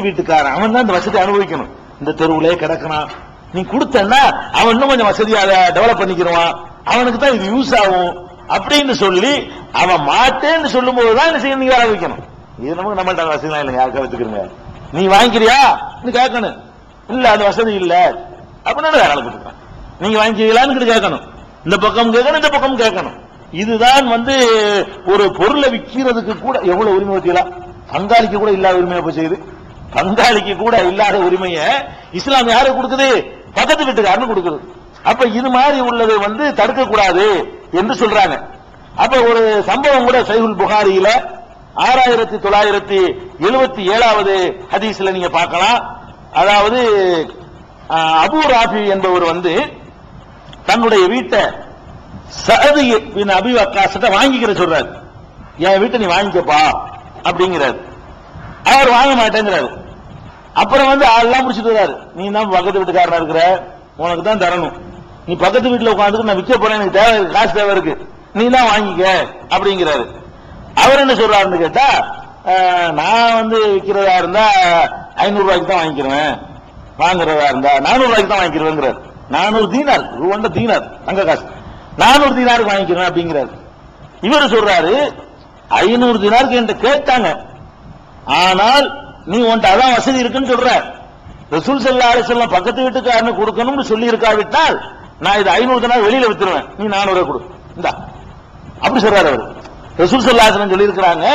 வீட்டுக்காரன் அவன் தான் இந்த வசதி அனுபவிக்கணும். இந்த தெருவுலே கிடக்கணும், நீ கொடுத்தன்னா அவன் இன்னும் கொஞ்சம் வசதியா டெவலப் பண்ணிக்கிறான், அவனுக்கு தான் இது யூஸ் ஆகும் அப்படின்னு சொல்லி அவன் மாட்டேன்னு சொல்லும் போதுதான் என்ன செய்ய, நீங்க ஆரம்பிக்கணும். இது நமக்கு நம்மள்ட்ட வசதிலாம் இல்லைங்க, யாருக்கா வச்சுக்கிறீங்க, நீ வாங்கிக்கிறியா கேட்கணும். இல்ல அது வசதி இல்ல அப்படின்னு வேற ஆளுக்கு கொடுக்கலாம், நீங்க வாங்கிக்கலான்னு கேட்கணும். இந்த பக்கம் கேட்கணும், இந்த பக்கம் கேட்கணும். இதுதான் ஒரு பொருளை விற்கிறதுக்கு கூட எவ்வளவு உரிமை வைக்கலாம். பங்காளிக்கு கூட இல்லாத உரிமையை போய் செய்யுது. பங்காளிக்கு கூட இல்லாத உரிமையை இஸ்லாம் யாருக்கு கொடுக்குது? பக்கத்து வீட்டுக்காரனு கொடுக்குது. அப்ப இது மாதிரி உள்ளதை தடுக்க கூடாது என்று சொல்றாங்க. அப்ப ஒரு சம்பவம் கூட சஹீஹுல் புகாரியில 6977வது ஹதீஸ்ல நீங்க பார்க்கலாம். அதாவது அபூ ராஃபி என்பவர் தன்னுடைய வீட்டை சஅத் பின் அபி வக்காஸ் வாங்கிக்கிற சொல்றாரு. என் வீட்டை நீ வாங்கிக்கப்பா அப்படிங்கிறாரு. அவர் வாங்க மாட்டேங்கிறாரு. அப்புறம் ஆள்லாம் முடிச்சுட்டு வர்றாரு. நீ தான் பக்கத்து வீட்டுக்காரனா இருக்கிற, உனக்கு தான் தரணும், நீ பக்கத்து வீட்டுல உட்காந்துட்டு நான் விற்க போறேன், எனக்கு தேவை, காசு தேவை இருக்கு, நீ தான் வாங்கிக்க அப்படிங்கிறாரு. அவர் என்ன சொல்றாருன்னு கேட்டா, நான் விற்கிறதா இருந்தா 500 ரூபாய்க்கு தான் வாங்கிக்கிறேன், வாங்குறதா இருந்தா 400 ரூபாய்க்கு தான் வாங்கிக்கிறேங்கிறார். 400 தீனார், ரூபாய் தீனார், தங்க காசு, 400 தீனாருக்கு வாங்கிக்கிறேன் அப்படிங்கிறாரு. இவர் சொல்றாரு 500 தீனாருக்கு என்கிட்ட கேட்டாங்க, ஆனால் நீ உன்ட்ட அதான் வசதி இருக்குன்னு சொல்ற. ரசூல் ஸல்லல்லாஹு அலைஹி வஸல்லம் பக்கத்து வீட்டுக்காரனு கொடுக்கணும்னு சொல்லி இருக்காவிட்டால் நான் இது 500 தீனார் வெளியில வித்துருவேன், நீ 400 கொடு இந்தா அப்படி சொல்றாரு அவர். ரசூல் ஸல்லல்லாஹு அலைஹி வஸல்லம் சொல்லி இருக்காங்க.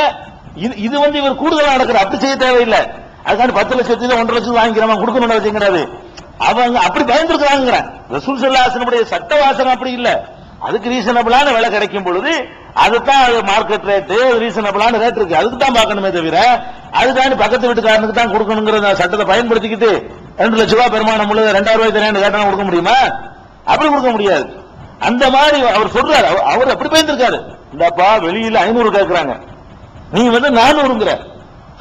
இது இவர் கூடுதலா நடக்கிற, அப்படி செய்ய தேவையில்லை. அதுக்காண்டி 10 லட்சத்துக்கு 1.5 லட்சம் வாங்கிக்கிறவன் கொடுக்கணும்னு வச்சுங்கிறாரு. அவங்க அப்படி பயந்துருக்காங்க. ரசூல் ஸல்லல்லாஹு அலைஹி வஸல்லம் சட்ட வாசகம் அப்படி இல்ல. அதுக்கு ரீசனபிளான விலை கிடைக்கும் பொழுது அதுதான் மார்க்கெட் ரேட்டு, ரீசனபிளான ரேட் இருக்கு, அதுக்கு தான் பார்க்கணுமே தவிர அதுக்காண்டி பக்கத்து வீட்டுக்காரனுக்கு தான் கொடுக்கணுங்கிற சட்டத்தை பயன்படுத்திக்கிட்டு 2 லட்சம் ரூபாய் பெருமானம் உள்ளது 2000 ரூபாய் தரேன்னு கேட்டா கொடுக்க முடியுமா? அப்படி கொடுக்க முடியாது. அந்த மாதிரி அவர் சொல்றாரு. அவர் அப்படி பயந்துருக்காரு. இந்தப்பா வெளியில 500 கேட்கிறாங்க, நீ 400ங்கிற.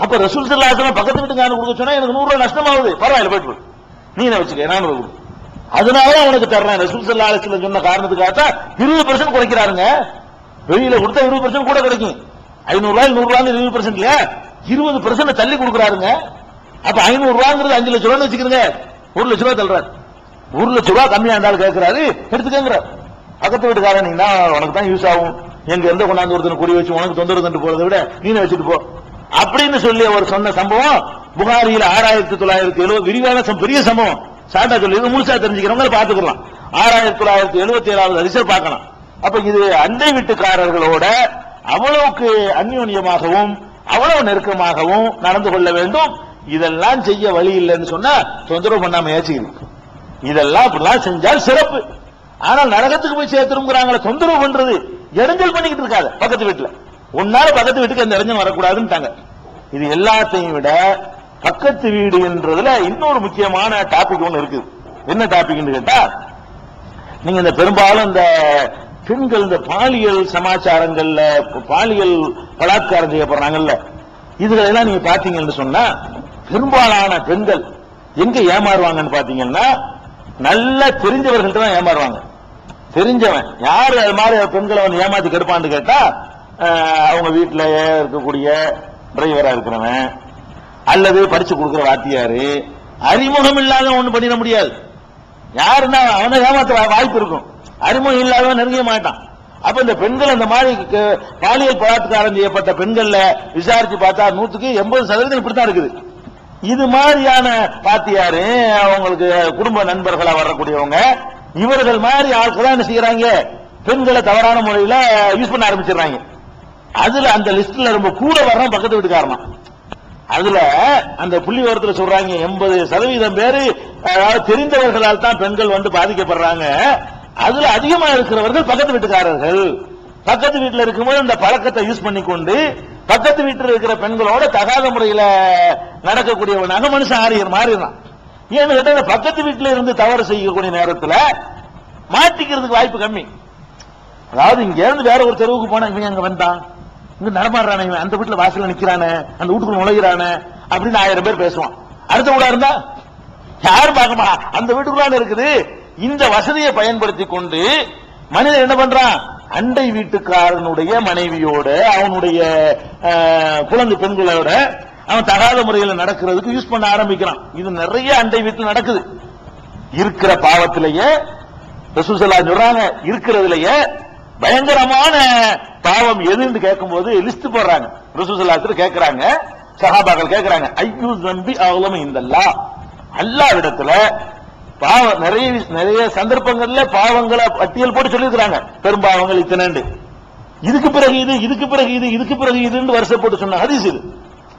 அப்ப ரசூல் ஸல்லல்லாஹு அலைஹி வஸல்லம் பக்கத்து வீட்டுக்காரனுக்கு கொடுக்க சொன்னா எனக்கு 100 ரூபாய் நஷ்டமாகுது, பரவாயில்ல போயிட்டு நீ என்ன வச்சுக்க 400 கொடு, அதனால உனக்கு தர்றேன். ரசூல் ஸல்லல்லாஹு அலைஹி வஸல்லம் சொன்ன காரணத்துக்காக 20% குறைக்கிறாருங்க. வெளியில கொடுத்தா 20% கூட கிடைக்கும். 500 ரூபாய் 100 ரூபாய் 20% இல்லையா, 20% தள்ளி கொடுக்குறாருங்க. அப்ப 500 ரூபாங்கிறது 5 லட்சம் ரூபாய் வச்சுக்கிறீங்க, 1 லட்சம் ரூபாய் தள்ளுறாரு. 1 லட்சம் ரூபாய் கம்மியா இருந்தாலும் கேட்கிறாரு, எடுத்துக்கங்கிறார். பக்கத்து வீட்டுக்காரன் நீ உனக்கு தான் யூஸ் ஆகும், எங்க எந்த கொண்டாந்து ஒருத்தர் குடி வச்சு உனக்கு தொந்தரவு தண்டு போறதை விட நீனை வச்சுட்டு போ அப்படின்னு சொல்லி அவர் சொன்ன சம்பவம் புகாரியில் 6970 விரிவான பெரிய சம்பவம். சாட்டா சொல்லி முழுசா தெரிஞ்சுக்கிறவங்க பாத்துக்கலாம். 6977வது ஹதீஸை பார்க்கலாம். அப்ப இது அண்டை வீட்டுக்காரர்களோட அவ்வளவுக்கு அந்யோன்யமாகவும் அவ்வளவு நெருக்கமாகவும் நடந்து கொள்ள வேண்டும். இதெல்லாம் செய்ய வழி இல்லைன்னு சொன்னா தொந்தரவு பண்ணாம ஏச்சுக்குது. இதெல்லாம் இப்படிலாம் செஞ்சால் சிறப்பு. ஆனால் நரகத்துக்கு போய் சேர்த்துருங்கிறாங்களே, தொந்தரவு பண்றது, இடைஞ்சல் பண்ணிக்கிட்டு இருக்காது பக்கத்து வீட்டுல. உன்னால பக்கத்து வீட்டுக்கு அந்த இடைஞ்சல் வரக்கூடாதுன்னு. இது எல்லாத்தையும் விட பக்கத்து வீடு என்றதுல இன்னொரு முக்கியமான டாபிக் ஒன்று இருக்குது. என்ன டாபிக்னு கேட்டா, நீங்க இந்த பெரும்பாலும் இந்த பெண்கள் இந்த பாலியல் சமாச்சாரங்கள்ல பாலியல் பலாத்காரம் செய்யப்படுறாங்கல்ல, இதுகளெல்லாம் நீங்க பாத்தீங்கன்னு சொன்னா பெரும்பாலான பெண்கள் எங்க ஏமாறுவாங்கன்னு பாத்தீங்கன்னா நல்லா தெரிஞ்சவர்கள்ட்ட தான் ஏமாறுவாங்க. தெரிஞ்சவன் யாரு அது மாதிரி பெண்களை ஏமாத்தி கெடுப்பான்னு கேட்டா, அவங்க வீட்டுல இருக்கக்கூடிய டிரைவரா இருக்கிறவன் அல்லது படிச்சு கொடுக்கிற வாத்தியாரு, அறிமுகம் இல்லாத ஒண்ணு பண்ணிட முடியாது. யாருன்னா அவனை ஏமாத்த வாய்ப்பு இருக்கும், அறிமுகம் இல்லாதவன் நெருங்க மாட்டான். அப்ப இந்த பெண்கள் அந்த மாதிரி பாலியல் பலாத்காரம் செய்யப்பட்ட பெண்கள்ல விசாரிச்சு பார்த்தா 100% இப்படித்தான் இருக்குது. இது மாதிரியான பாத்தியாரு, அவங்களுக்கு குடும்ப நண்பர்களா வரக்கூடியவங்க, இவர்கள் மாதிரி ஆட்கள் என்ன செய்யறாங்க, பெண்களை தவறான முறையில யூஸ் பண்ண ஆரம்பிச்சிடறாங்க. அதுல அந்த லிஸ்ட்ல ரொம்ப கூட வர்றோம் பக்கத்து வீட்டுக்காரனா. அதுல அந்த புள்ளி விவரத்துல சொல்றாங்க 80% பேரு தெரிந்தவர்களால் தான் பெண்கள் பாதிக்கப்படுறாங்க. அதுல அதிகமா இருக்கிறவர்கள் பக்கத்து வீட்டுக்காரர்கள். பக்கத்து வீட்டுல இருக்கும்போது அந்த பழக்கத்தை யூஸ் பண்ணிக்கொண்டு பக்கத்து வீட்டில் இருக்கிற பெண்களோட தகாத முறையில நடக்கக்கூடியவனாக மனுஷன் மாறிடுறான். ஏன்னு கேட்டா பக்கத்து வீட்டில இருந்து தவறு செய்யக்கூடிய நேரத்தில் மாட்டிக்கிறதுக்கு வாய்ப்பு கம்மி. அதாவது இங்க இருந்து வேற ஒரு தெருவுக்கு போனா இவன் அங்க வந்தான், இங்க நடமாடுறானே, இவன் அந்த வீட்டுல வாசல்ல நிக்கிறானே, அந்த வீட்டுக்குள்ள நுழைகிறானே அப்படின்னு 1000 பேர் பேசுவான். அடுத்த வீடா இருந்தா யாரும் பார்க்கமா, அந்த வீட்டுக்குள்ளான இருக்குது. இந்த வசதியை பயன்படுத்தி கொண்டு மனிதன் என்ன பண்றான், அண்டை வீட்டுக்காரனுடைய மனைவியோட அவனுடைய குழந்தை பெண்களோட அவன் தகாத முறையில் நடக்கிறதுக்கு யூஸ் பண்ண ஆரம்பிக்கிறான். இது நிறைய அண்டை வீட்டில் நடக்குது. இருக்கிற பாவத்திலேயே ரசூல் ஸல்லல்லாஹு அலைஹி சொல்றாங்க, இருக்கிறதுலயே பயங்கரமான பாவம் எதுன்னு கேட்கும்போது லிஸ்ட் போடுறாங்க. ரசூல் ஸல்லல்லாஹு அலைஹி வஸல்லம் கேட்கறாங்க, சஹாபாக்கள் கேட்கறாங்க, ஐயூ ஸம்பி அஅலமு இந்தல்லாஹ், அல்லாஹ்விடத்துல பாவம் நிறைய சந்தர்ப்பங்கள்ல பாவங்களை பட்டியல் போட்டு சொல்லியிருக்கிறாங்க. பெரும்பாவங்கள் இத்தனை, இதுக்கு பிறகு இது, இதுக்கு பிறகு இது, இதுக்கு பிறகு இதுன்னு வருஷம் போட்டு சொன்ன ஹதீஸ் இது.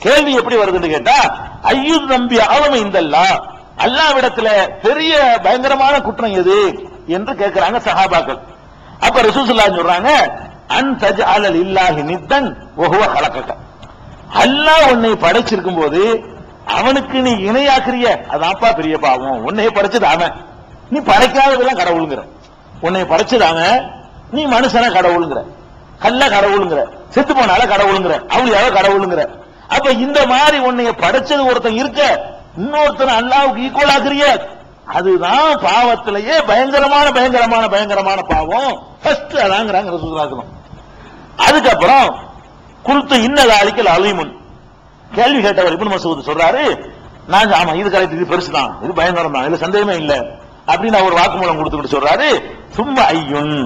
கேள்வி எப்படி வருதுன்னு கேட்டா, ஐயூ ஸம்பி அஅலமு இந்தல்லாஹ், அல்லாஹ்விடத்துல பெரிய பயங்கரமான குற்றம் எது என்று கேட்கிறாங்க சஹாபாக்கள். அப்ப ரசூல் ஸல்லல்லாஹு அலைஹி சொல்றாங்க, அன் தஜஅல லில்லாஹி நித்தன் வ ஹுவ ஹலகக, அல்லாஹ் உன்னை படைச்சிருக்கும் போது அவனுக்கு நீ இணையாக்குறிய, அதான்ப்பா பெரிய பாவம். உன்னை படைச்சது அவன், நீ படைக்காததெல்லாம் கடவுளுங்கிற. உன்னை படைச்சது அவன், நீ மனுஷன கடவுளுங்கிற, கல்ல கடவுளுங்கிற, செத்து போனால கடவுளுங்கிற, அவளியாவ கடவுளுங்கிற. அப்ப இந்த மாதிரி உன்னை படைச்சது ஒருத்தன் இருக்க, இன்னொருத்தன் அல்லாஹ்வுக்கு ஈக்குவல் ஆக்குறிய, அதுதான் பாவத்திலேயே பயங்கரமான பயங்கரமான பயங்கரமான பாவம். ஃபர்ஸ்ட் அதாங்கிறாங்க ரசூல் ஸல்லல்லாஹு அலைஹி வஸல்லம். அதுக்கப்புறம் குல்து இன்னதாலிக்கல் அலீமுன், கேள்வி கேட்டவர் இப்னு மஸ்ஊத் சொல்றாரு, நான் ஆமா இது கரெக்ட், இது பெருசுதான், இது பயங்கரம் தான், இதுல சந்தேகமே இல்ல அப்படின்னு அவர் வாக்குமூலம் கொடுத்துக்கிட்டு சொல்றாரு. சும்மா ஐயுன்,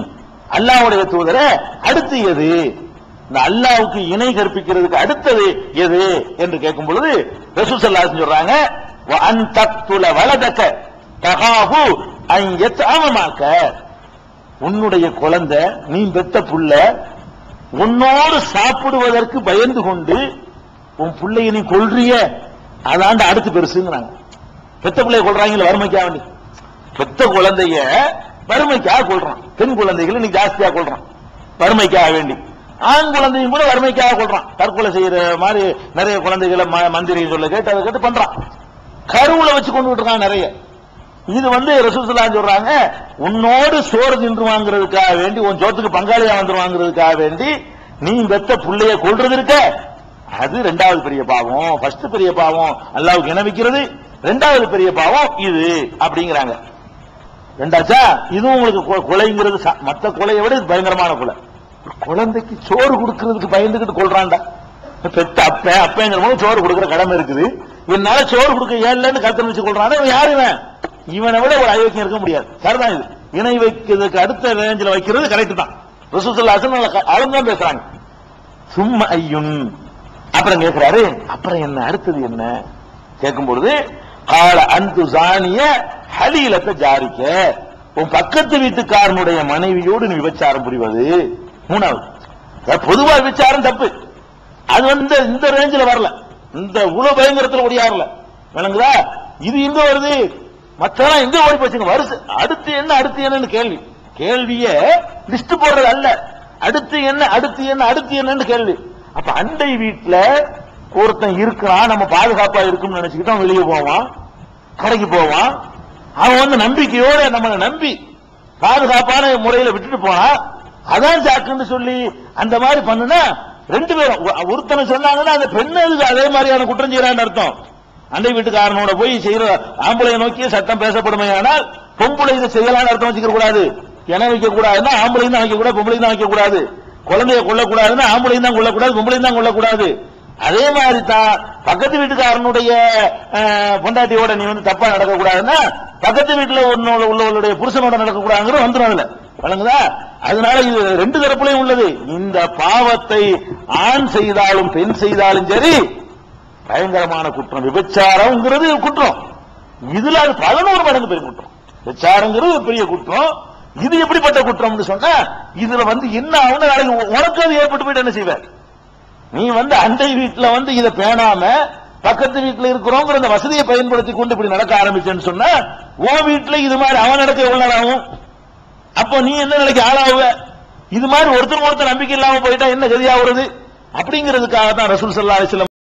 அல்லாஹ்வுடைய தூதரே அடுத்து எது, இந்த அல்லாஹ்வுக்கு இணை கற்பிக்கிறதுக்கு அடுத்தது எது என்று கேட்கும் பொழுது ரசூல் ஸல்லல்லாஹு அலைஹி வஸல்லம் சொல்றாங்க, வ அன் தக்துல வலதக தகாஹு அன் யத்அமக, உன்னுடைய குழந்தை, நீ பெத்த புள்ள உன்னோடு சாப்பிடுவதற்கு பயந்து கொண்டு உன் பிள்ளைய நீ கொல்றிய, அதாண்ட அடுத்து பெருசுங்கிறாங்க. பெத்த பிள்ளைய கொள்றாங்க வறுமைக்காக வேண்டி, பெத்த குழந்தைய வறுமைக்காக கொள்றான். பெண் குழந்தைகளை நீ ஜாஸ்தியா கொள்றான் வறுமைக்காக வேண்டி. ஆண் குழந்தையும் கூட வறுமைக்காக கொள்றான். தற்கொலை செய்யற மாதிரி நிறைய குழந்தைகளை மந்திரி சொல்ல கேட்டு அதை கேட்டு பண்றான். கருவுல வச்சு கொண்டு இருக்கான் நிறைய. இது ரசூல் ஸல்லல்லாஹு அலைஹி சொல்றாங்க, உன்னோடு சோறு தின்று வாங்குறதுக்காக வேண்டி, உன் சோத்துக்கு பங்காளியா வந்து வாங்குறதுக்காக வேண்டி நீ பெத்த புள்ளைய கொல்றது இருக்க, அது இரண்டாவது பெரிய பாவம். ஃபர்ஸ்ட் பெரிய பாவம் அல்லாஹ்வுக்கு இணை வைக்கிறது, இரண்டாவது பெரிய பாவம் இது அப்படிங்கிறாங்க. ரெண்டாச்சா, இதுவும் உங்களுக்கு கொலைங்கிறது மற்ற கொலையை விட இது பயங்கரமான கொலை. குழந்தைக்கு சோறு கொடுக்கறதுக்கு பயந்துகிட்டு கொள்றான்டா. பெத்த அப்பங்கிற போது சோறு கொடுக்கிற கடமை இருக்குது, என்னால சோறு கொடுக்க ஏன்னு கருத்து வச்சு கொள்றான். இவன் யாரு? இவனை விட ஒரு அயோக்கியம் இருக்க முடியாது. சரிதான், இது இணை வைக்கிறதுக்கு அடுத்த ரேஞ்சில் வைக்கிறது கரெக்ட் தான். ரசூல் ஸல்லல்லாஹு அலைஹி வஸல்லம் அளந்தான் பேசுறாங்க. சும்மா ஐயுன், அப்புறம் கேட்கிறாரு, அப்புறம் என்ன, அடுத்தது என்ன கேட்கும் பொழுது, கால அந்து ஜானிய ஹலீலத்தை ஜாரிக்க, உன் பக்கத்து வீட்டுக்காரனுடைய மனைவியோடு நீ விபச்சாரம் புரிவது. மூணாவது, பொதுவா விபச்சாரம் தப்பு, அது இந்த ரேஞ்சில் வரல, இந்த உலக பயங்கரத்தில் ஓடியாரல, விளங்குதா? இது இங்க வருது, மற்றெல்லாம் எங்க ஓடி போச்சுங்க வருது. அடுத்து என்ன அடுத்து என்னன்னு கேள்விய லிஸ்ட் போடுறது அல்ல, அடுத்து என்ன அடுத்து என்ன அடுத்து என்னன்னு கேள்வி. அப்ப அண்டை வீட்டுல ஒருத்தன் இருக்கிறான், நம்ம பாதுகாப்பா இருக்கும்னு நினைச்சுக்கிட்டு வெளியே போவான், கடைக்கு போவான். அவன் நம்பிக்கையோட நம்மளை நம்பி பாதுகாப்பான முறையில விட்டுட்டு போனா, அதான் சாக்குன்னு சொல்லி அந்த மாதிரி பண்ணுனா ரெண்டு பேரும், ஒருத்தனை சொன்னாங்கன்னா அந்த பெண்ணு அதே மாதிரியான குற்றம் செய்யறான்னு அர்த்தம். அண்டை வீட்டுக்காரனோட போய் செய்யற ஆம்பளையை நோக்கிய சட்டம் பேசப்படுமே, ஆனால் பொம்பளை இதை செய்யலான்னு அர்த்தம் வச்சுக்க கூடாது. என வைக்க கூடாதுன்னா ஆம்பளையும் தான் வைக்க கூடாது, பொம்பளையும் தான் வைக்க கூடாது. குழந்தைய கொள்ளக்கூடாதுன்னா ஆம்பளையும் தான் கொள்ளக்கூடாது, பொம்பளையும் தான் கொள்ளக்கூடாது. அதே மாதிரி தான் பக்கத்து வீட்டுக்காரனுடைய பொண்டாட்டியோட நீ தப்பா நடக்க கூடாதுன்னா பக்கத்து வீட்டுல உள்ளவர்களுடைய புருஷனோட நடக்க கூடாதுங்கிற வந்துடும் அதுல, வழங்குதா? அதனால இது ரெண்டு தரப்புலையும் உள்ளது. இந்த பாவத்தை ஆண் செய்தாலும் பெண் செய்தாலும் சரி பயங்கரமான குற்றம். விபச்சாரம்ங்கிறது குற்றம், இதுல அது 11 மடங்கு பெரிய குற்றம். விபச்சாரங்கிறது பெரிய குற்றம். இது எப்படிப்பட்ட குற்றம்னு சொன்னா, இதுல என்ன ஆகும், உனக்கு அது ஏற்பட்டு போயிட்டு என்ன செய்வ? நீ அண்டை வீட்டுல இதை பேணாம பக்கத்து வீட்டுல இருக்கிறோங்கிற அந்த வசதியை பயன்படுத்தி கொண்டு இப்படி நடக்க ஆரம்பிச்சேன்னு சொன்னா, உன் வீட்டுல இது மாதிரி அவன் நடக்க எவ்வளவு நாள் ஆகும்? அப்போ நீ என்ன நிலைக்கு ஆளாகுவ? இது மாதிரி ஒருத்தர் நம்பிக்கை இல்லாம போயிட்டா என்ன கதியாகிறது? அப்படிங்கிறதுக்காக தான் ரசூல் ஸல்லல்லாஹு அலைஹி வஸல்லம்